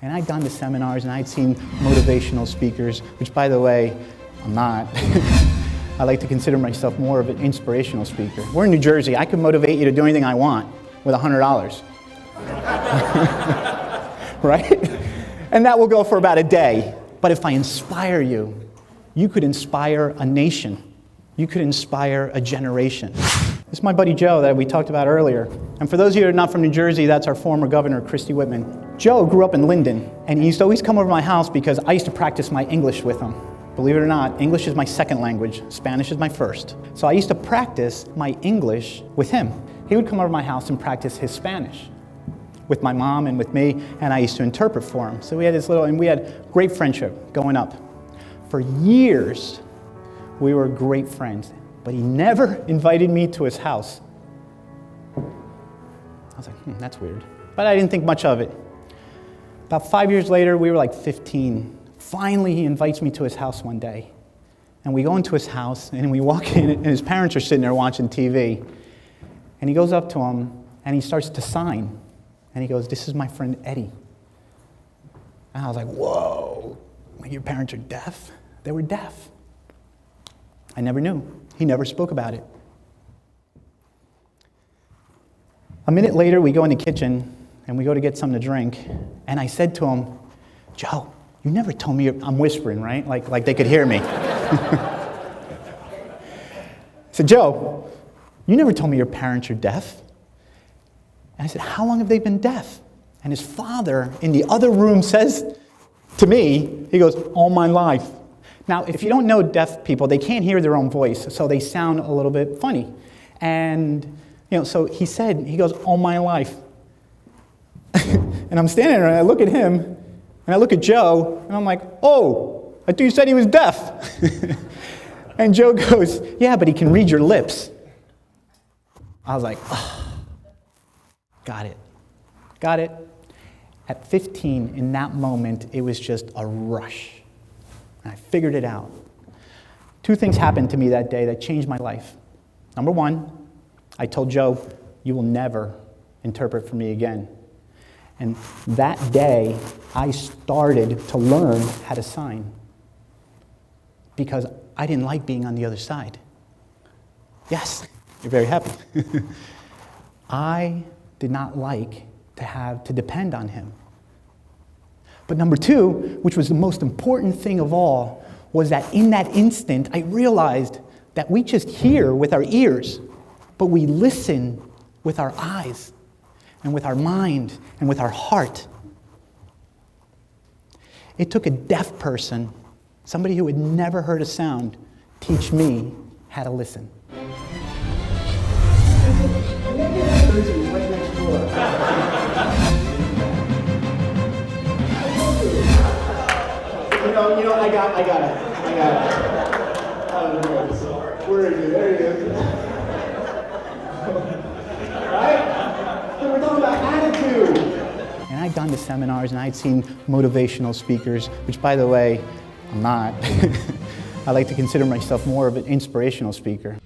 And I'd gone to seminars and I'd seen motivational speakers, which, by the way, I'm not. I like to consider myself more of an inspirational speaker. We're in New Jersey. I can motivate you to do anything I want with $100. Right? And that will go for about a day. But if I inspire you, you could inspire a nation. You could inspire a generation. This is my buddy Joe that we talked about earlier. And for those of you who are not from New Jersey, that's our former governor, Christy Whitman. Joe grew up in Linden, and he used to always come over to my house because I used to practice my English with him. Believe it or not, English is my second language. Spanish is my first. So I used to practice my English with him. He would come over to my house and practice his Spanish with my mom and with me, and I used to interpret for him. So we had we had great friendship going up. For years, we were great friends, but he never invited me to his house. I was like, that's weird. But I didn't think much of it. About 5 years later, we were like 15. Finally, he invites me to his house one day. And we go into his house, and we walk in, and his parents are sitting there watching TV. And he goes up to him, and he starts to sign. And he goes, "This is my friend Eddy." And I was like, whoa, like, your parents are deaf? They were deaf. I never knew. He never spoke about it. A minute later, we go in the kitchen, and we go to get something to drink. And I said to him, "Joe, you never told me," I'm whispering, right? Like they could hear me. I said, "Joe, you never told me your parents are deaf." And I said, "How long have they been deaf?" And his father in the other room says to me, he goes, "All my life." Now, if you don't know deaf people, they can't hear their own voice, so they sound a little bit funny. And, so he goes, "All my life." And I'm standing there, and I look at him, and I look at Joe, and I'm like, "Oh, I thought you said he was deaf." And Joe goes, "Yeah, but he can read your lips." I was like, oh, got it. Got it. At 15, in that moment, it was just a rush. And I figured it out. Two things happened to me that day that changed my life. Number one, I told Joe, "You will never interpret for me again." And that day, I started to learn how to sign because I didn't like being on the other side. Yes, you're very happy. I did not like to have to depend on him. But number two, which was the most important thing of all, was that in that instant, I realized that we just hear with our ears, but we listen with our eyes and with our mind and with our heart. It took a deaf person, somebody who had never heard a sound, teach me how to listen. I got it. Where is he? There he is. Right? So we're talking about attitude. And I'd gone to seminars and I'd seen motivational speakers, which, by the way, I'm not. I like to consider myself more of an inspirational speaker.